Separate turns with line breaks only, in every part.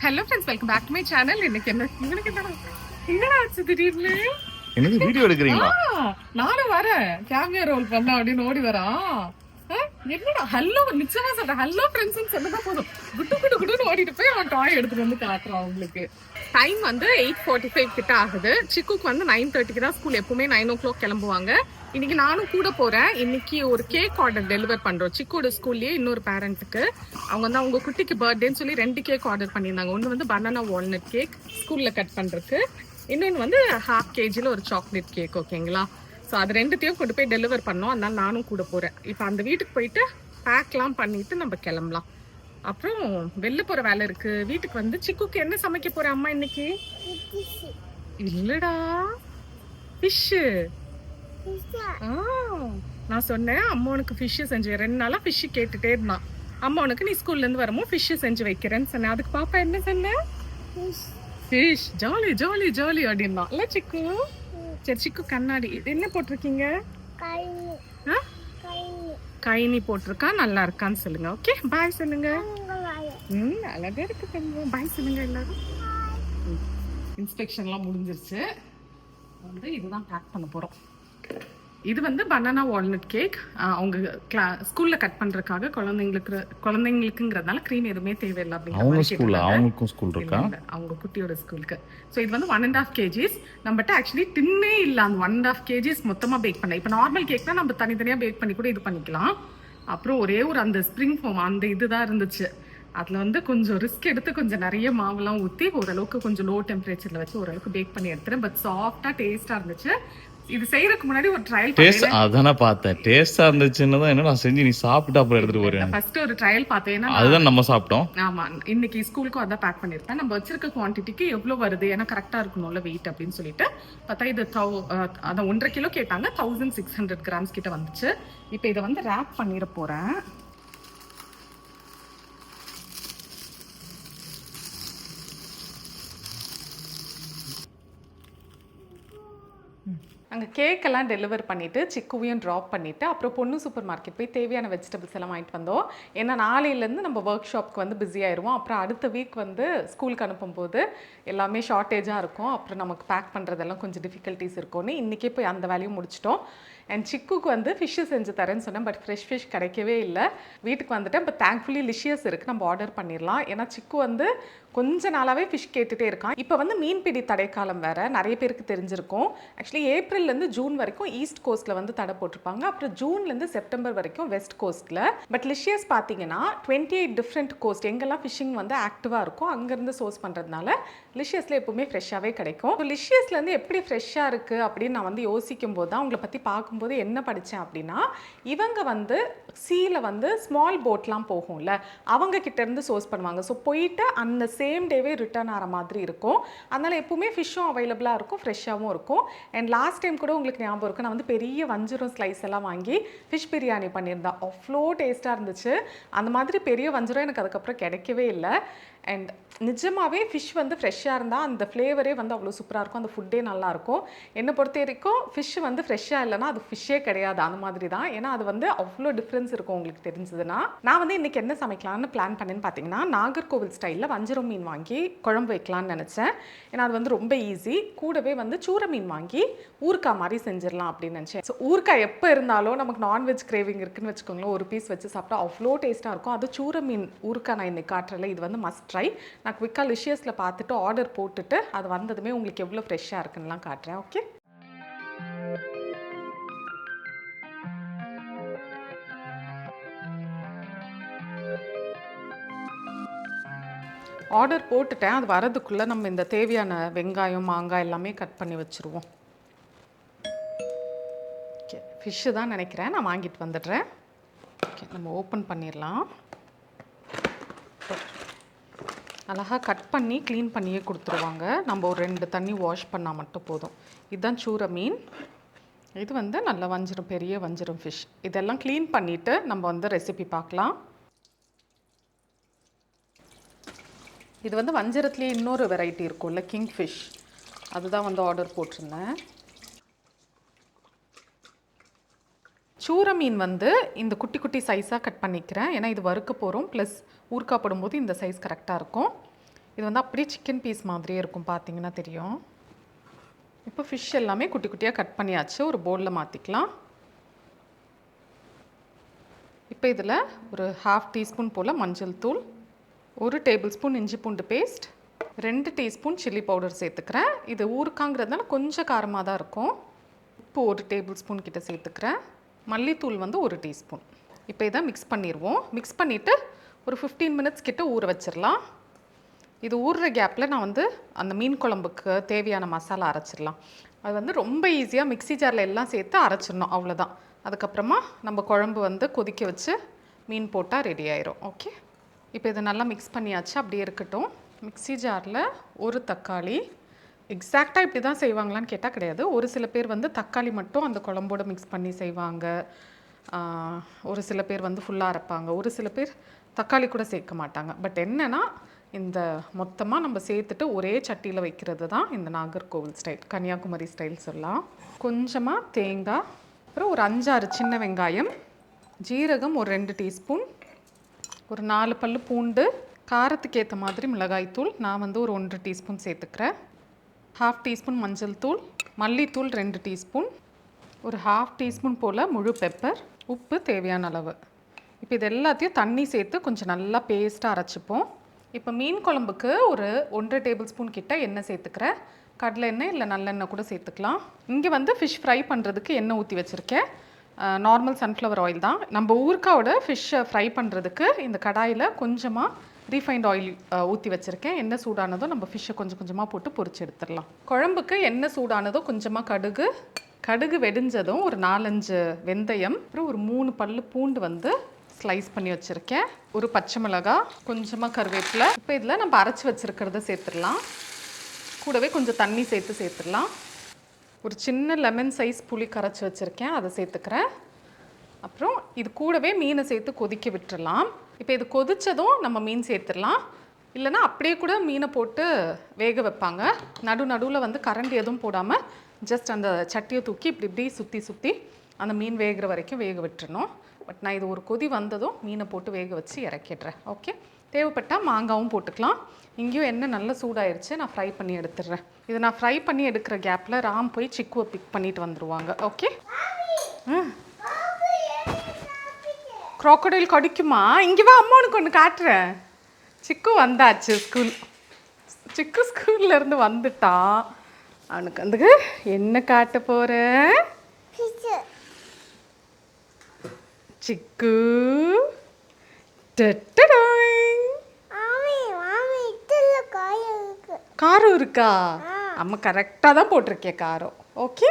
Hello friends, welcome back to my channel. இன்னைக்கு என்னடா ஆச்சு திடீர்னு?
என்னது வீடியோ எடுக்கிறீங்களா?
நானும் வரேன், கேமியா ரோல் பண்ண அப்படின்னு ஓடி வரான். என்னடா ஹலோ, நிச்சயமா சொல்றேன் ஹலோ ஃப்ரெண்ட்ஸ் சொன்னதா போதும், குட்டு குட்டு குட்டுன்னு ஓடிட்டு போய் அவன் டாய் எடுத்துட்டு வந்து காட்டுறான். அவங்களுக்கு டைம் வந்து 8:45 கிட்ட ஆகுது. சிக்குக்கு வந்து 9:30 தான் ஸ்கூல். எப்பவுமே 9 o'clock கிளம்புவாங்க. இன்னைக்கு நானும் கூட போறேன். இன்னைக்கு ஒரு கேக் ஆர்டர் டெலிவர் பண்றோம் சிக்கோட ஸ்கூல்லயே இன்னொரு பேரண்ட்டுக்கு. அவங்க வந்து அவங்க குட்டிக்கு பர்த்டேன்னு சொல்லி 2 கேக் ஆர்டர் பண்ணியிருந்தாங்க. ஒன்று வந்து பனானா வால்நட் கேக் ஸ்கூல்ல கட் பண்றதுக்கு, இன்னொன்று வந்து 1/2 kg ஒரு சாக்லேட் கேக். ஓகேங்களா? ஸோ அது ரெண்டுத்தையும் கொண்டு போய் டெலிவர் பண்ணோம். அதனால நானும் கூட போறேன். இப்போ அந்த வீட்டுக்கு போயிட்டு பேக்லாம் பண்ணிட்டு நம்ம கிளம்பலாம். அப்புறம் வெளில போற வேலை இருக்கு. வீட்டுக்கு வந்து சிக்குக்கு என்ன சமைக்க போற அம்மா இன்னைக்கு? இல்லடா, ஃபிஷ். நான் சொன்னேன் அம்மா உனக்கு ஃபிஷ் செஞ்சு 2 நாளா ஃபிஷ் கேட்டுட்டே இருந்தான். அம்மா உனக்கு நீ ஸ்கூல்ல இருந்து வரமோ ஃபிஷ் செஞ்சு வைக்கிறேன்னு சொன்னேன். அதுக்கு பாப்பா என்ன சொன்ன? ஃபிஷ். ஜாலி ஜாலி ஜாலி அப்படின்னா இல்ல சிக்கு? சரி சிக்கு, கண்ணாடி இது என்ன போட்டிருக்கீங்க? கைனி போட்டிருக்கா. நல்லா இருக்கான்னு சொல்லுங்க. ஓகே, பாய் சொல்லுங்க. அழகா இருக்கு. பாய் சொல்லுங்க எல்லாரும். இன்ஸ்பெக்ஷன்லாம் முடிஞ்சிருச்சு. வந்து இதுதான் பேக் பண்ண போறோம். இது வந்து பனானா வால்நட் கேக். அவங்க ஸ்கூல்ல கட் பண்றதுக்காக குழந்தைங்களுக்குங்கிறதுனால க்ரீம் எதுவுமே தேவையில்லை அப்படிங்கிற
அவங்களுக்கும் ஸ்கூல் இருக்கா,
அவங்க குட்டியோட ஸ்கூலுக்கு. ஸோ இது வந்து 1.5 kgs. நம்மகிட்ட ஆக்சுவலி டின்னே இல்லை. அந்த 1.5 kgs மொத்தமாக பேக் பண்ண. இப்போ நார்மல் கேக்னா நம்ம தனித்தனியாக பேக் பண்ணி கூட இது பண்ணிக்கலாம். அப்புறம் ஒரே ஒரு அந்த ஸ்ப்ரிங் ஃபோம் அந்த இதுதான் இருந்துச்சு. அதில் வந்து கொஞ்சம் ரிஸ்க் எடுத்து கொஞ்சம் நிறைய மாவுலாம் ஊற்றி ஓரளவுக்கு கொஞ்சம் லோ டெம்பரேச்சரில் வச்சு ஓரளவுக்கு பேக் பண்ணி எடுத்துறேன். பட் சாஃப்டாக டேஸ்ட்டாக இருந்துச்சு. இது செய்யறதுக்கு முன்னாடி ஒரு ட்ரையல்
டேஸ்ட் அதானே பார்த்தேன். டேஸ்டா இருந்துச்சுன்னு தான் என்ன நான் செஞ்சு நீ சாப்பிட்டு அப்புறம் எடுத்துட்டு போறேன்.
ஃபர்ஸ்ட் ஒரு ட்ரையல் பார்த்தேன்.
அதுதான் நம்ம சாப்பிட்டோம்.
ஆமா, இன்னைக்கு ஸ்கூலுக்கும் அதான் பேக் பண்ணிருக்கேன். நம்ம வச்சிருக்க குவான்டிட்டிக்கு எவ்வளவு வருது, ஏன்னா கரெக்டா இருக்கணும்ல வெயிட் அப்படின்னு சொல்லிட்டு பார்த்தா இது அதான் 1.5 கிலோ கேட்டாங்க. 1600 கிராம்ஸ் கிட்ட வந்துச்சு. இப்போ இதை வந்து ரேப் பண்ணிட போறேன். அங்கே கேக்கெல்லாம் டெலிவர் பண்ணிவிட்டு சிக்குவையும் ட்ராப் பண்ணிவிட்டு அப்புறம் பொண்ணு சூப்பர் மார்க்கெட் போய் தேவையான வெஜிடபிள்ஸ் எல்லாம் வாங்கிட்டு வந்தோம். ஏன்னா நாளையிலேருந்து நம்ம ஒர்க் ஷாப்க்கு வந்து பிஸி ஆயிடுவோம். அப்புறம் அடுத்த வீக் வந்து ஸ்கூலுக்கு அனுப்பும்போது எல்லாமே ஷார்ட்டேஜாக இருக்கும். அப்புறம் நமக்கு பேக் பண்ணுறதெல்லாம் கொஞ்சம் டிஃபிகல்ட்டிஸ் இருக்கும்னு இன்றைக்கே போய் அந்த வேலையும் முடிச்சிட்டோம். அண்ட் சிக்குக்கு வந்து ஃபிஷ்ஷு செஞ்சு தரேன்னு சொன்னேன். பட் ஃப்ரெஷ் ஃபிஷ் கிடைக்கவே இல்லை. வீட்டுக்கு வந்துட்டு இப்போ தேங்க்ஃபுல்லி லிஷியஸ் இருக்குது, நம்ம ஆர்டர் பண்ணிடலாம். ஏன்னா சிக்கு வந்து கொஞ்ச நாளாகவே ஃபிஷ் கேட்டுகிட்டே இருக்கான். இப்போ வந்து மீன்பிடி தடைக்காலம் வேறு, நிறைய பேருக்கு தெரிஞ்சிருக்கும். ஆக்சுவலி ஏப்ரல்லேருந்து ஜூன் வரைக்கும் ஈஸ்ட் கோஸ்ட்டில் வந்து தடை போட்டிருப்பாங்க. அப்புறம் ஜூன்லேருந்து செப்டம்பர் வரைக்கும் வெஸ்ட் கோஸ்ட்டில். பட் லிஷியஸ் பார்த்தீங்கன்னா 28 டிஃப்ரெண்ட் கோஸ்ட் எங்கெல்லாம் ஃபிஷிங் வந்து ஆக்டிவாக இருக்கும் அங்கேருந்து சோர்ஸ் பண்ணுறதுனால லிஷியஸில் எப்பவுமே ஃப்ரெஷ்ஷாகவே கிடைக்கும். லிஷியஸ்லேருந்து எப்படி ஃப்ரெஷ்ஷாக இருக்குது அப்படின்னு நான் வந்து யோசிக்கும் போது தான் அவங்கள பற்றி பார்க்கும்போது என்ன படித்தேன் அப்படின்னா, இவங்க வந்து சீல வந்து ஸ்மால் போட்லாம் போகும்ல, அவங்க கிட்டேருந்து சோர்ஸ் பண்ணுவாங்க. ஸோ போயிட்டு அந்த சேம் டேவே ரிட்டர்ன் ஆகிற மாதிரி இருக்கும். அதனால் எப்பவுமே ஃபிஷ்ஷும் அவைலபிளாக இருக்கும், ஃப்ரெஷ்ஷாகவும் இருக்கும். அண்ட் லாஸ்ட் டைம் கூட உங்களுக்கு ஞாபகம் இருக்குது, நான் வந்து பெரிய வஞ்சரம் ஸ்லைஸ் எல்லாம் வாங்கி ஃபிஷ் பிரியாணி பண்ணியிருந்தேன். அவ்வளோ டேஸ்ட்டாக இருந்துச்சு. அந்த மாதிரி பெரிய வஞ்சரம் எனக்கு அதுக்கப்புறம் கிடைக்கவே இல்லை. அண்ட் நிஜமாகவே ஃபிஷ் வந்து ஃப்ரெஷ்ஷாக இருந்தால் அந்த ஃப்ளேவரே வந்து அவ்வளோ சூப்பராக இருக்கும், அந்த ஃபுட்டே நல்லாயிருக்கும். என்னை பொறுத்த வரைக்கும் ஃபிஷ் வந்து ஃப்ரெஷ்ஷாக இல்லைனா அது ஃபிஷ்ஷே கிடையாது, அந்த மாதிரி தான். ஏன்னா அது வந்து அவ்வளோ டிஃப்ரென்ஸ் இருக்கும் உங்களுக்கு தெரிஞ்சதுன்னா. நான் வந்து இன்றைக்கி என்ன சமைக்கலான்னு பிளான் பண்ணேன்னு பார்த்தீங்கன்னா, நாகர்கோவில் ஸ்டைலில் வஞ்சரம் மீன் வாங்கி குழம்பு வைக்கலான்னு நினச்சேன். ஏன்னா அது வந்து ரொம்ப ஈஸி. கூடவே வந்து சூரை மீன் வாங்கி ஊறுக்காய் மாதிரி செஞ்சிடலாம் அப்படின்னு நினச்சேன். ஸோ ஊறுக்காய் எப்போ இருந்தாலும் நமக்கு நான்வெஜ் கிரேவிங் இருக்குன்னு வச்சுக்கோங்களேன், ஒரு பீஸ் வச்சு சாப்பிட்டா அவ்வளோ டேஸ்ட்டாக இருக்கும். அது சூரை மீன் ஊறுக்காய் நான் இன்னைக்கு காட்டுறல, இது வந்து மஸ்ட் ட்ரை. நான் குவிக்காக லிஷியஸில் பார்த்துட்டு ஆர்டர் போட்டுட்டு அது வந்ததுமே உங்களுக்கு எவ்வளோ ஃப்ரெஷ்ஷாக இருக்குன்னுலாம் காட்டுறேன். ஓகே, ஆர்டர் போட்டுட்டேன். அது வரதுக்குள்ளே நம்ம இந்த தேவையான வெங்காயம் மாங்காய் எல்லாமே கட் பண்ணி வச்சுருவோம். ஓகே, ஃபிஷ்ஷு தான் நினைக்கிறேன், நான் வாங்கிட்டு வந்துடுறேன். ஓகே, நம்ம ஓப்பன் பண்ணிடலாம். அழகாக கட் பண்ணி க்ளீன் பண்ணியே கொடுத்துருவாங்க. நம்ம ஒரு 2 தண்ணி வாஷ் பண்ணால் மட்டும் போதும். இதுதான் சூரை மீன். இது வந்து நல்ல வஞ்சிரம், பெரிய வஞ்சிரம் ஃபிஷ். இதெல்லாம் க்ளீன் பண்ணிவிட்டு நம்ம வந்து ரெசிபி பார்க்கலாம். இது வந்து வஞ்சிரத்துலேயே இன்னொரு வெரைட்டி இருக்கும்ல, கிங் ஃபிஷ், அதுதான் வந்து ஆர்டர் போட்டிருந்தேன். சூரை மீன் வந்து இந்த குட்டி குட்டி சைஸாக கட் பண்ணிக்கிறேன். ஏன்னா இது வறுக்க போகிறோம், ப்ளஸ் ஊறுக்காய் போடும்போது இந்த சைஸ் கரெக்டாக இருக்கும். இது வந்து அப்படியே சிக்கன் பீஸ் மாதிரியே இருக்கும், பார்த்தீங்கன்னா தெரியும். இப்போ ஃபிஷ் எல்லாமே குட்டி குட்டியாக கட் பண்ணியாச்சு. ஒரு பவுலில் மாற்றிக்கலாம். இப்போ இதில் ஒரு 1/2 டீஸ்பூன் போல் மஞ்சள் தூள், 1 டேபிள் ஸ்பூன் இஞ்சி பூண்டு பேஸ்ட், 2 டீஸ்பூன் சில்லி பவுடர் சேர்த்துக்கிறேன். இது ஊறுக்காங்கிறதுனால கொஞ்சம் காரமாக தான் இருக்கும். உப்பு 1 டேபிள் ஸ்பூன் கிட்ட சேர்த்துக்கிறேன். மல்லித்தூள் வந்து 1 டீஸ்பூன். இப்போ இதை மிக்ஸ் பண்ணிடுவோம். மிக்ஸ் பண்ணிவிட்டு ஒரு 15 மினிட்ஸ் கிட்ட ஊற வச்சிடலாம். இது ஊறுற கேப்பில் நான் வந்து அந்த மீன் குழம்புக்கு தேவையான மசாலா அரைச்சிடலாம். அது வந்து ரொம்ப ஈஸியாக மிக்ஸி ஜாரில் எல்லாம் சேர்த்து அரைச்சிடணும், அவ்வளோதான். அதுக்கப்புறமா நம்ம குழம்பு வந்து கொதிக்க வச்சு மீன் போட்டால் ரெடி ஆயிரும். ஓகே, இப்போ இதை நல்லா மிக்ஸ் பண்ணியாச்சு, அப்படியே இருக்கட்டும். மிக்ஸி ஜாரில் ஒரு தக்காளி, எக்ஸாக்டாக இப்படி தான் செய்வாங்களான்னு கேட்டால் கிடையாது. ஒரு சில பேர் வந்து தக்காளி மட்டும் அந்த குழம்போட மிக்ஸ் பண்ணி செய்வாங்க. ஒரு சில பேர் வந்து ஃபுல்லாக அரைப்பாங்க. ஒரு சில பேர் தக்காளி கூட சேர்க்க மாட்டாங்க. பட் என்னென்னா இந்த மொத்தமாக நம்ம சேர்த்துட்டு ஒரே சட்டியில் வைக்கிறது தான் இந்த நாகர்கோவில் ஸ்டைல், கன்னியாகுமரி ஸ்டைல் சொல்லலாம். கொஞ்சமாக தேங்காய், அப்புறம் ஒரு 5-6 சின்ன வெங்காயம், ஜீரகம் ஒரு 2 டீஸ்பூன், ஒரு 4 பல்லு பூண்டு, காரத்துக்கு ஏற்ற மாதிரி மிளகாய்த்தூள் நான் வந்து ஒரு 1 டீஸ்பூன் சேர்த்துக்கிறேன், 1/2 டீஸ்பூன் மஞ்சள் தூள், மல்லித்தூள் 2 டீஸ்பூன், ஒரு 1/2 டீஸ்பூன் போல் முழு பெப்பர், உப்பு தேவையான அளவு. இப்போ இது எல்லாத்தையும் தண்ணி சேர்த்து கொஞ்சம் நல்லா பேஸ்ட்டாக அரைச்சிப்போம். இப்போ மீன் குழம்புக்கு ஒரு 1.5 டேபிள் ஸ்பூன் கிட்ட எண்ணெய் சேர்த்துக்கிறேன். கடலை எண்ணெய் இல்லை நல்லெண்ணெய் கூட சேர்த்துக்கலாம். இங்கே வந்து ஃபிஷ் ஃப்ரை பண்ணுறதுக்கு எண்ணெய் ஊற்றி வச்சுருக்கேன். நார்மல் சன்ஃப்ளவர் ஆயில் தான். நம்ம ஊறுக்காவோட ஃபிஷ்ஷை ஃப்ரை பண்ணுறதுக்கு இந்த கடாயில் கொஞ்சமாக ரீஃபைண்ட் ஆயில் ஊற்றி வச்சுருக்கேன். எண்ணெய் சூடானதும் நம்ம ஃபிஷ்ஷை கொஞ்சம் கொஞ்சமாக போட்டு பொரிச்சு எடுத்துடலாம். குழம்புக்கு எண்ணெய் சூடானதும் கொஞ்சமாக கடுகு வெடிஞ்சதும் ஒரு 4-5 வெந்தயம், அப்புறம் ஒரு 3 பல்லு பூண்டு வந்து ஸ்லைஸ் பண்ணி வச்சுருக்கேன், ஒரு பச்சை மிளகாய், கொஞ்சமாக கருவேப்பிலை. இப்போ இதில் நம்ம அரைச்சி வச்சுருக்கிறத சேர்த்துடலாம். கூடவே கொஞ்சம் தண்ணி சேர்த்துடலாம். ஒரு சின்ன லெமன் சைஸ் புளி கரைச்சி வச்சுருக்கேன், அதை சேர்த்துக்கிறேன். அப்புறம் இது கூடவே மீனை சேர்த்து கொதிக்க விட்டுறலாம். இப்போ இது கொதித்ததும் நம்ம மீன் சேர்த்துடலாம். இல்லைனா அப்படியே கூட மீனை போட்டு வேக வைப்பாங்க. நடுவில் வந்து கரண்டி எதுவும் போடாமல் ஜஸ்ட் அந்த சட்டியை தூக்கி இப்படி சுற்றி அந்த மீன் வேகிற வரைக்கும் வேக விட்டுறணும். பட் நான் இது ஒரு கொதி வந்ததும் மீனை போட்டு வேக வச்சு இறக்கிடுறேன். ஓகே, தேவைப்பட்டால் மாங்காவும் போட்டுக்கலாம். இங்கேயும் எண்ணெய் நல்லா சூடாயிருச்சு, நான் ஃப்ரை பண்ணி எடுத்துடுறேன். இது நான் ஃப்ரை பண்ணி எடுக்கிற கேப்பில் ராம் போய் சிக்குவை பிக் பண்ணிட்டு வந்துடுவாங்க. Okay, crocodile கடிக்குமா? இங்கே வா, அம்மா உனக்கு ஒன்று காட்டுறேன். சிக்கு வந்தாச்சு, சிக்கு ஸ்கூல்லேருந்து வந்துட்டான். அவனுக்கு வந்து என்ன காட்ட போகிறேன்? சிக்கு காரம் இருக்கா? அம்மா கரெக்டாக தான் போட்டிருக்கேன் காரம். ஓகே,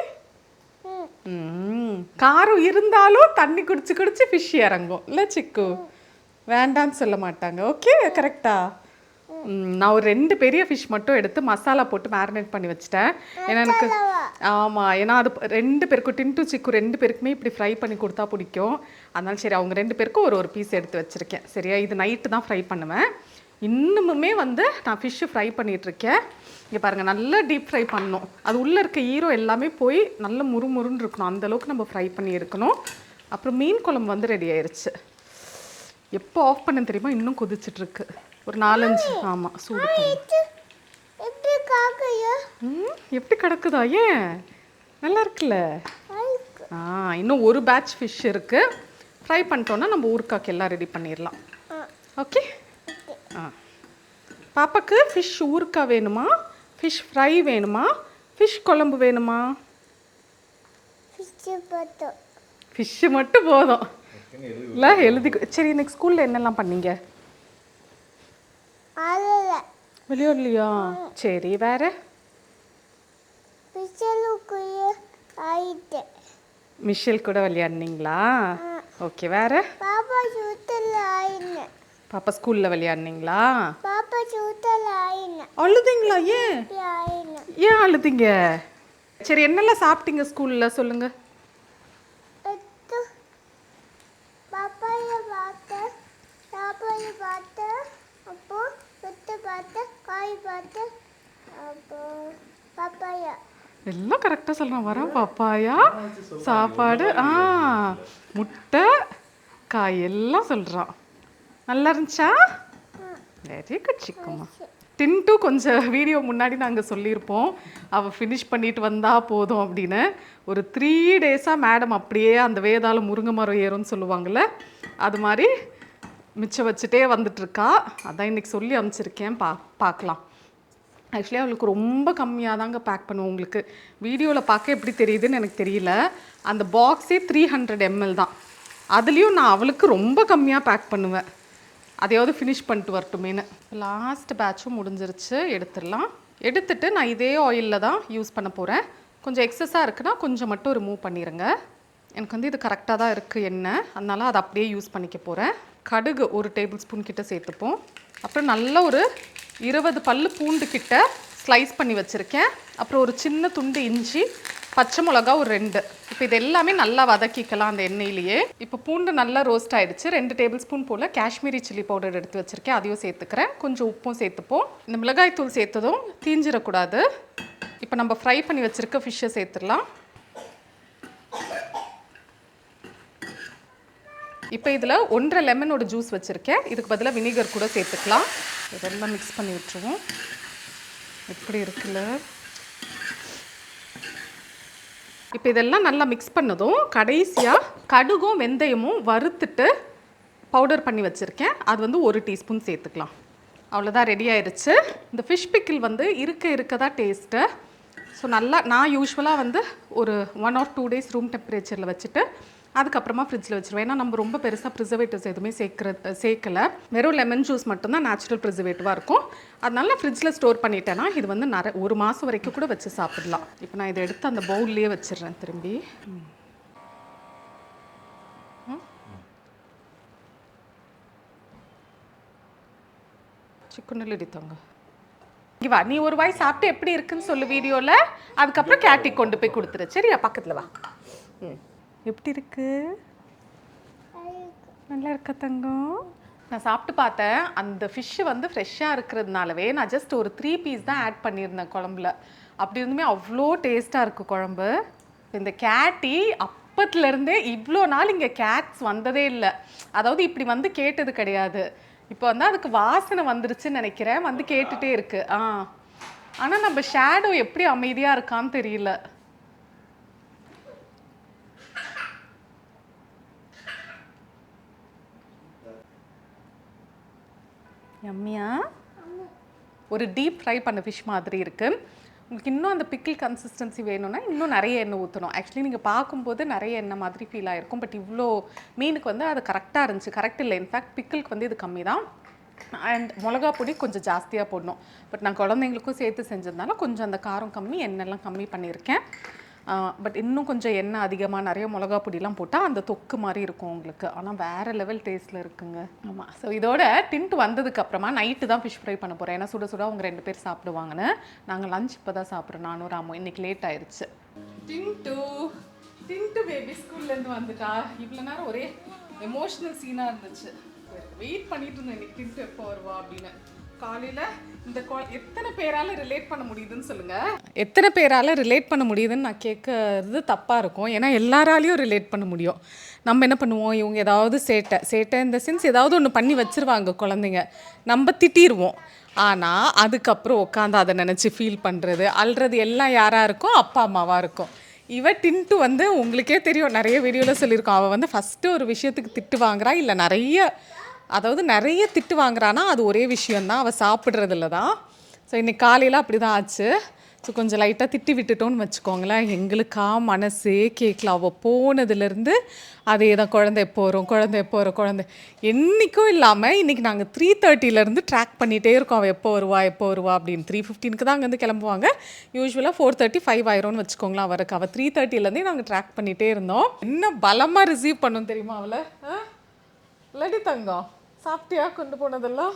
காரம் இருந்தாலும் தண்ணி குடிச்சு ஃபிஷ் இறங்கும் இல்லை சிக்கு? வேண்டான்னு சொல்ல மாட்டாங்க. ஓகே, கரெக்டா? நான் ஒரு 2 பெரிய ஃபிஷ் மட்டும் எடுத்து மசாலா போட்டு மேரினேட் பண்ணி வச்சுட்டேன். ஏன்னா எனக்கு ஏன்னா அது 2 பேருக்கும் டின்ட்டு சிக்கு 2 பேருக்குமே இப்படி ஃப்ரை பண்ணி கொடுத்தா பிடிக்கும். அதனால சரி அவங்க 2 பேருக்கும் ஒரு பீஸ் எடுத்து வச்சுருக்கேன். சரியா, இது நைட்டு தான் ஃப்ரை பண்ணுவேன். இன்னுமுமே வந்து நான் ஃபிஷ்ஷு ஃப்ரை பண்ணிகிட்ருக்கேன். இங்கே பாருங்கள், நல்லா டீப் ஃப்ரை பண்ணணும். அது உள்ளே இருக்க ஈரோ எல்லாமே போய் நல்ல முறுமுறுன்னு இருக்கணும். அந்தளவுக்கு நம்ம ஃப்ரை பண்ணி எடுக்கணும். அப்புறம் மீன் குழம்பு வந்து ரெடி ஆயிடுச்சு. எப்போ ஆஃப் பண்ண தெரியுமா? இன்னும் கொதிச்சிட்ருக்கு. ஒரு 4-5 ஆமாம் சூடு. எப்படி கிடக்குதா? ஏன் நல்லா இருக்குல்ல? இன்னும் ஒரு பேட்ச் ஃபிஷ் இருக்குது. ஃப்ரை பண்ணிட்டோன்னா நம்ம ஊறுக்காக்கு எல்லாம் ரெடி பண்ணிடலாம். ஓகே, பாப்பாக்கு ஃபிஷ் ஊறுக்காய் வேணுமா, ஃபிஷ் ஃப்ரை வேணுமா, ஃபிஷ் குழம்பு வேணுமா? ஃபிஷ்ஷு மட்டும் போதும் இல்லை? எழுதி. சரி, இன்னைக்கு ஸ்கூலில் என்னெல்லாம் பண்ணீங்க? விளையாடலையா? சரி, வேற? மிஷேல் கூட விளையாடுனீங்களா? ஓகே, வேற? பாப்பா ஸ்கூலில் விளையாடுனீங்களா? அழுதிங்களா? ஏன் அழுதிங்க? சரி, என்னெல்லாம் சாப்பிட்டீங்க ஸ்கூலில் சொல்லுங்க. எல்லாம் கரெக்டாக சொல்கிறான். வரேன். பப்பாயா, சாப்பாடு, முட்டை, காய் எல்லாம் சொல்கிறான். நல்லா இருந்துச்சா? Very good சிக்குமா. டின்ட்டு கொஞ்சம் வீடியோ முன்னாடி நாங்கள் சொல்லியிருப்போம் அவள் ஃபினிஷ் பண்ணிட்டு வந்தால் போதும் அப்படின்னு. ஒரு 3 டேஸாக மேடம் அப்படியே அந்த வேதாள முருங்கை மரம் ஏறும்னு சொல்லுவாங்கள்ல, அது மாதிரி மிச்சம் வச்சுட்டே வந்துட்டுருக்கா. அதான் இன்றைக்கி சொல்லி அனுப்பிச்சிருக்கேன், பார்க்கலாம். ஆக்சுவலி அவளுக்கு ரொம்ப கம்மியாக தாங்க பேக் பண்ணுவோம். உங்களுக்கு வீடியோவில் பார்க்க எப்படி தெரியுதுன்னு எனக்கு தெரியல. அந்த பாக்ஸே 300 ml தான். அதுலேயும் நான் அவளுக்கு ரொம்ப கம்மியாக பேக் பண்ணுவேன், அதையாவது ஃபினிஷ் பண்ணிட்டு வரட்டுமேனு. லாஸ்ட் பேட்சும் முடிஞ்சிருச்சு, எடுத்துடலாம். எடுத்துட்டு நான் இதே ஆயிலில் தான் யூஸ் பண்ண போகிறேன். கொஞ்சம் எக்ஸஸாக இருக்குன்னா கொஞ்சம் மட்டும் ரிமூவ் பண்ணிடுங்க. எனக்கு வந்து இது கரெக்டாக தான் இருக்குது எண்ணெய், அதனால் அதை அப்படியே யூஸ் பண்ணிக்க போகிறேன். கடுகு 1 டேபிள் ஸ்பூன் கிட்ட சேர்த்துப்போம். அப்புறம் நல்ல ஒரு 20 பல்லு பூண்டு கிட்ட ஸ்லைஸ் பண்ணி வச்சுருக்கேன். அப்புறம் ஒரு சின்ன துண்டு இஞ்சி, பச்சை மிளகா ஒரு 2. இப்போ இது எல்லாமே நல்லா வதக்கிக்கலாம் அந்த எண்ணெயிலேயே. இப்போ பூண்டு நல்லா ரோஸ்ட் ஆகிடுச்சு. 2 டேபிள் ஸ்பூன் போல் காஷ்மீரி சில்லி பவுடர் எடுத்து வச்சுருக்கேன், அதையும் சேர்த்துக்கிறேன். கொஞ்சம் உப்பும் சேர்த்துப்போம். இந்த மிளகாய் தூள் சேர்த்ததும் தீஞ்சிடக்கூடாது. இப்போ நம்ம ஃப்ரை பண்ணி வச்சுருக்க ஃபிஷ்ஷை சேர்த்துடலாம். இப்போ இதில் 1.5 லெமனோட ஜூஸ் வச்சுருக்கேன், இதுக்கு பதிலாக வினிகர் கூட சேர்த்துக்கலாம். இதெல்லாம் மிக்ஸ் பண்ணி விட்டுருவோம். எப்படி இருக்குல்ல. இப்போ இதெல்லாம் நல்லா மிக்ஸ் பண்ணதும் கடைசியாக கடுகும் வெந்தயமும் வறுத்துட்டு பவுடர் பண்ணி வச்சுருக்கேன், அது வந்து 1 டீஸ்பூன் சேர்த்துக்கலாம். அவ்வளோதான், ரெடி ஆயிடுச்சு. இந்த ஃபிஷ் பிக்கிள் வந்து இருக்க தான் டேஸ்ட்டு. ஸோ நல்லா நான் யூஸ்வலாக வந்து ஒரு 1 or 2 டேஸ் ரூம் டெம்பரேச்சரில் வச்சுட்டு அதுக்கப்புறமா ஃப்ரிட்ஜில் வச்சுருவேன். ஏன்னா நம்ம ரொம்ப பெருசாக ப்ரிசர்வேட்டிவ்ஸ் எதுவுமே சேர்க்கலை, வெறும் லெமன் ஜூஸ் மட்டும்தான் நேச்சுரல் ப்ரிசர்வேட்டிவாக இருக்கும். அதனால நான் ஃப்ரிட்ஜில் ஸ்டோர் பண்ணிட்டேன்னா இது வந்து 1 மாதம் வரைக்கும் கூட வச்சு சாப்பிடலாம். இப்போ நான் இதை எடுத்து அந்த பவுல்லையே வச்சிடுறேன் திரும்பி. சிக்கனில் எடுத்தாங்க. வா, நீ ஒரு வாய் சாப்பிட்டு எப்படி இருக்குன்னு சொல்லு வீடியோவில், அதுக்கப்புறம் கேட்டிக் கொண்டு போய் கொடுத்துரு. சரியா, பக்கத்தில் வா. எப்படி இருக்கு? நல்லா இருக்கா தங்கம்? நான் சாப்பிட்டு பார்த்தேன். அந்த ஃபிஷ்ஷு வந்து ஃப்ரெஷ்ஷாக இருக்கிறதுனாலவே நான் ஜஸ்ட் ஒரு 3 பீஸ் தான் ஆட் பண்ணியிருந்தேன் குழம்புல. அப்படி இருந்துமே அவ்வளோ டேஸ்ட்டாக இருக்குது குழம்பு. இந்த கேட்டி அப்பத்துலேருந்தே இவ்வளோ நாள் இங்கே கேட்ஸ் வந்ததே இல்லை. அதாவது இப்படி வந்து கேட்டது கிடையாது. இப்போ வந்து அதுக்கு வாசனை வந்துருச்சுன்னு நினைக்கிறேன், வந்து கேட்டுகிட்டே இருக்கு. ஆனால் நம்ம ஷேடோ எப்படி அமைதியாக இருக்கான்னு தெரியல. யம்மியா, ஒரு டீப் ஃப்ரை பண்ண ஃபிஷ் மாதிரி இருக்குது. உங்களுக்கு இன்னும் அந்த பிக்கிள் கன்சிஸ்டன்சி வேணும்னா இன்னும் நிறைய எண்ணெய் ஊற்றணும். ஆக்சுவலி நீங்கள் பார்க்கும்போது நிறைய எண்ணெய் மாதிரி ஃபீல் ஆகிருக்கும், பட் இவ்வளோ மீனுக்கு வந்து அது கரெக்டாக இருந்துச்சு. கரெக்ட் இல்லை, இன்ஃபேக்ட் பிக்கிளுக்கு வந்து இது கம்மி தான். அண்ட் மிளகா பொடி கொஞ்சம் ஜாஸ்தியாக போடணும். பட் நான் குழந்தைங்களுக்கும் சேர்த்து செஞ்சதுனால கொஞ்சம் அந்த காரம் கம்மி, எண்ணெய்லாம் கம்மி பண்ணியிருக்கேன். பட் இன்னும் கொஞ்சம் எண்ணெய் அதிகமாக நிறைய மிளகா பொடிலாம் போட்டால் அந்த தொக்கு மாதிரி இருக்கும் உங்களுக்கு. ஆனால் வேறு லெவல் டேஸ்ட்டில் இருக்குங்க. ஆமாம். ஸோ இதோட டின்ட்டு வந்ததுக்கப்புறமா நைட்டு தான் ஃபிஷ் ஃப்ரை பண்ண போகிறேன். ஏன்னா சுட சுட அவங்க 2 பேர் சாப்பிடுவாங்கன்னு. நாங்கள் லஞ்ச் இப்போ தான் சாப்பிட்றோம், நானும் ராமும். இன்றைக்கி லேட் ஆயிடுச்சு. டின்ட்டு பேபி ஸ்கூல்லேருந்து வந்துட்டா. இவ்வளோ நேரம் ஒரே எமோஷ்னல் சீனாக இருந்துச்சு. வெயிட் பண்ணிட்டு இருந்தேன் இன்னைக்கு டின்ட்டு எப்போ வருவா அப்படின்னு. காலையில் இந்த எத்தனை பேரால் ரிலேட் பண்ண முடியுதுன்னு சொல்லுங்கள். எத்தனை பேரால் ரிலேட் பண்ண முடியுதுன்னு நான் கேட்கறது தப்பாக இருக்கும். ஏன்னா எல்லாராலையும் ரிலேட் பண்ண முடியும். நம்ம என்ன பண்ணுவோம், இவங்க ஏதாவது சேட்டை இந்த சென்ஸ் ஏதாவது ஒன்று பண்ணி வச்சுருவாங்க குழந்தைங்க, நம்ம திட்டிடுவோம். ஆனால் அதுக்கப்புறம் உட்காந்து அதை நினச்சி ஃபீல் பண்ணுறது, அழுறது எல்லாம் யாராக இருக்கும், அப்பா அம்மாவாக இருக்கும். டின்ட்டு வந்து உங்களுக்கே தெரியும், நிறைய வீடியோவில் சொல்லியிருக்கோம். அவள் வந்து ஃபஸ்ட்டு ஒரு விஷயத்துக்கு திட்டு வாங்குறா, இல்லை நிறைய திட்டு வாங்குறான்னா அது ஒரே விஷயந்தான், அவள் சாப்பிட்றதில்ல தான். ஸோ இன்றைக்கி காலையில் அப்படி தான் ஆச்சு. ஸோ கொஞ்சம் லைட்டாக திட்டி விட்டுட்டோன்னு வச்சுக்கோங்களேன். எங்களுக்கா மனசே கேட்கல. அவள் போனதுலேருந்து அதே தான், குழந்தை எப்போ வரும் என்றைக்கும் இல்லாமல் இன்றைக்கி நாங்கள் 3:30 ட்ராக் பண்ணிகிட்டே இருக்கோம். அவள் எப்போ வருவா அப்படின்னு. 3:15 தான் அங்கேருந்து கிளம்புவாங்க. யூஸ்வலாக 4:30, 5 ஆயிரும்னு வச்சுக்கோங்களேன் அவருக்கு. அவள் 3:30 நாங்கள் ட்ராக் பண்ணிகிட்டே இருந்தோம். என்ன பலமாக ரிசீவ் பண்ணோம் தெரியுமா அவளை? இல்லாடி தங்கம், சாப்பிட்டியா கொண்டு போனதெல்லாம்?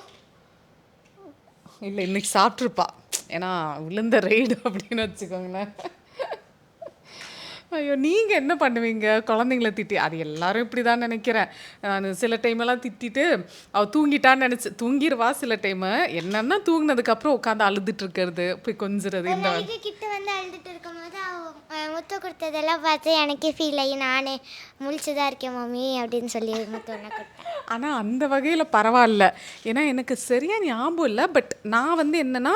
இல்லை, இன்றைக்கி சாப்பிட்ருப்பா. ஏன்னா விழுந்த ரெய்டு அப்படின்னு வச்சுக்கோங்களேன். ஐயோ நீங்க என்ன பண்ணுவீங்க குழந்தைங்கள திட்டி? அது எல்லாரும் இப்படிதான் நினைக்கிறேன். நான் சில டைம் எல்லாம் திட்டிட்டு அவ தூங்கிட்டான்னு நினைச்சு தூங்கிருவா. சில டைம் என்னன்னா தூங்குனதுக்கு அப்புறம் உட்காந்து அழுதுட்டு இருக்கிறது, போய் கொஞ்சுறது இந்த
நாளைக்கு கிட்ட வந்து அழுதுட்டு இருக்கும்போது முத்து கொடுத்ததெல்லாம் பார்த்து எனக்கே ஃபீல் ஆகி நானே முழிச்சுதான் இருக்கேன் மம்மி அப்படின்னு சொல்லி முத்து ஒன்று கொடுத்தேன்.
ஆனா அந்த வகையில பரவாயில்ல. ஏன்னா எனக்கு சரியா ஞாபகம் இல்லை. பட் நான் வந்து என்னன்னா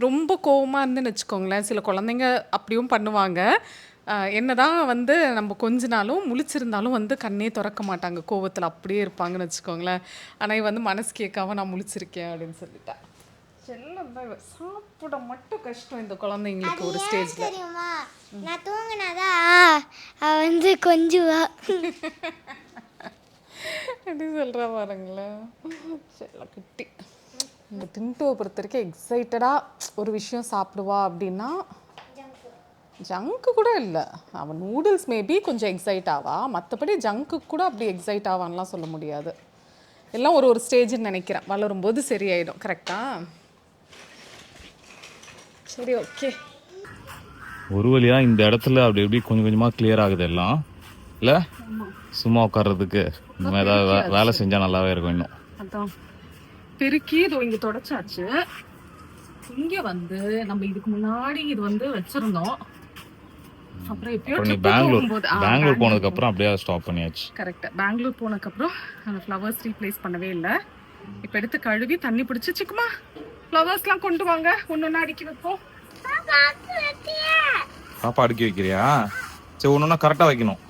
ரொம்ப கோவமா இருந்துன்னு வச்சுக்கோங்களேன். சில குழந்தைங்க அப்படியும் பண்ணுவாங்க. என்னதான் வந்து நம்ம கொஞ்ச நாளும் முழிச்சிருந்தாலும் வந்து கண்ணே திறக்க மாட்டாங்க. கோவத்துல அப்படியே இருப்பாங்கன்னு வச்சுக்கோங்களேன். ஆனா இவ வந்து மனசு கேட்காம நான் முழிச்சிருக்கேன் அப்படின்னு சொல்லிட்டேன். செல்லம் தான் இவ. சாப்பிட மட்டும் கஷ்டம் இந்த குழந்தைங்களுக்கு ஒரு ஸ்டேஜ்ல.
தெரியுமா, நான் தூங்கினாதான் அவ வந்து கொஞ்சுவா.
எப்படி சொல்கிறா பாருங்களேன். செல்ல குட்டி. இந்த டின்டோவை பொறுத்த வரைக்கும் எக்ஸைட்டடாக ஒரு விஷயம் சாப்பிடுவா அப்படின்னா ஜங்க்கு கூட இல்லை. அவன் நூடுல்ஸ் மேபி கொஞ்சம் எக்ஸைட் ஆவா. மற்றபடி ஜங்க்கு கூட அப்படி எக்ஸைட் ஆவான்லாம் சொல்ல முடியாது. எல்லாம் ஒரு ஒரு ஸ்டேஜ்னு நினைக்கிறேன். வளரும்போது சரியாயிடும். கரெக்டா? சரி ஓகே.
ஒரு வழியா இந்த இடத்துல அப்படி எப்படி கொஞ்சம் கொஞ்சமா கிளியர் ஆகுது எல்லாம் இல்ல. சும்மா உட்கார்றதுக்கு நம்ம ஏதாவது வேலை செஞ்சா நல்லாவே இருக்கும் இன்னும்.
அதான் பெருக்கி இதோ இங்க தொடச்சாச்சு. இங்க வந்து நம்ம இதுக்கு முன்னாடி இது வந்து வச்சிருந்தோம். அப்புறம் எப்பயோ
அப்புறம் நீ
trip
பெங்களூர்
போகும்போது
பெங்களூர் போனதுக்கு அப்புறம் அப்படியே ஸ்டாப் பண்ணியாச்சு.
கரெக்ட். பெங்களூர் போனதுக்கப்புறம் அந்த ஃப்ளவர்ஸ் ரீப்ளேஸ் பண்ணவே இல்லை. இப்போ எடுத்து கழுவி தண்ணி பிடிச்சி சிக்குமா ஃப்ளவர்ஸ்லாம் கொண்டு வாங்க, ஒன்று அடுக்கி வைப்போம்.
பாப்பா அடுக்கி வைக்கிறியா? சரி ஒன்னொன்னா கரெக்டா வைக்கணும்.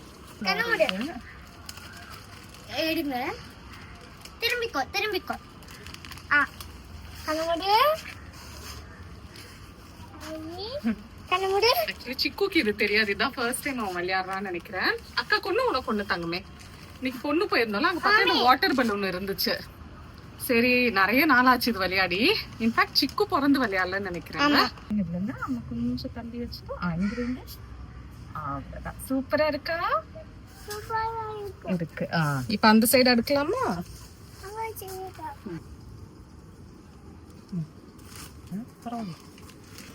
எடுங்க, திரும்பிக்கோ திரும்பிக்கோ. கண்ணமுடு கண்ணமுடு.
ஆக்சுவலி சிக்குக்கு இது தெரியாது. இதுதான் ஃபர்ஸ்ட் டைம் அவன் விளையாடுறான்னு நினைக்கிறேன். அக்கா கொண்டு உனக்கு கொண்டு தங்கமே. இன்னைக்கு பொண்ணு போயிருந்தோம்ல, அங்கே பக்கத்தில் வாட்டர் பலூன் இருந்துச்சு. சரி நிறைய நாள் ஆச்சு இது விளையாடி. இன்ஃபேக்ட் சிக்கு பிறந்து விளையாடலன்னு நினைக்கிறேன். இதுல நம்ம கொஞ்சம் தள்ளி வச்சுட்டோம். இங்கிருந்து அவ்வளவுதான். சூப்பரா இருக்கா? இருக்கு. இப்ப அந்த சைடு எடுக்கலாமா?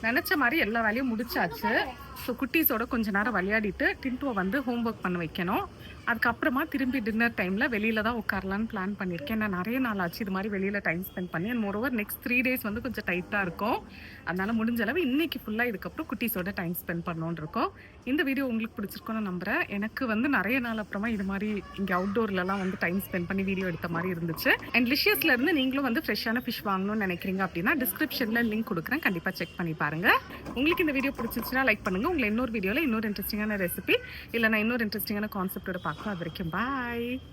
நினைச்ச மாதிரி எல்லா வேலையும் முடிச்சாச்சு. ஸோ குட்டீஸோட கொஞ்ச நேரம் விளையாடிட்டு டின்ட்டுவை வந்து ஹோம்ஒர்க் பண்ண வைக்கணும். அதுக்கப்புறமா திரும்பி டின்னர் டைமில் வெளியில தான் உட்காரலான்னு பிளான் பண்ணியிருக்கேன். நான் நிறைய நாள் ஆச்சு இது மாதிரி வெளியில் டைம் ஸ்பெண்ட் பண்ணி. அண்ட் மோரோவர் நெக்ஸ்ட் 3 days வந்து கொஞ்சம் டைட்டாக இருக்கும். அதனால முடிஞ்ச அளவு இன்னைக்கு ஃபுல்லாக இதுக்கப்புறம் குட்டீஸோட டைம் ஸ்பெண்ட் பண்ணோன்னு இருக்கோம். இந்த வீடியோ உங்களுக்கு பிடிச்சிருக்கோன்னு நம்புறேன். எனக்கு வந்து நிறைய நாள் அப்புறமா இது மாதிரி இங்கே அவுட்டோர்லலாம் வந்து டைம் ஸ்பெண்ட் பண்ணி வீடியோ எடுத்த மாதிரி இருந்துச்சு. அண்ட் லிஷியஸ்ல இருந்து நீங்களும் வந்து ஃப்ரெஷ்ஷான ஃபிஷ் வாங்கணும்னு நினைக்கிறீங்க அப்படின்னா டிஸ்கிரிப்ஷனில் லிங்க் கொடுக்குறேன். கண்டிப்பாக செக் பண்ணி பாருங்க. உங்களுக்கு இந்த வீடியோ பிடிச்சிருச்சுன்னா லைக் பண்ணுங்க. உங்களை இன்னொரு வீடியோவில் இன்னொரு இன்ட்ரெஸ்டிங்கான ரெசிபி இல்லைனா இன்னொரு இன்ட்ரெஸ்டிங்கான கான்செப்டோட பார்க்கலாம். அது வரைக்கும் பாய்.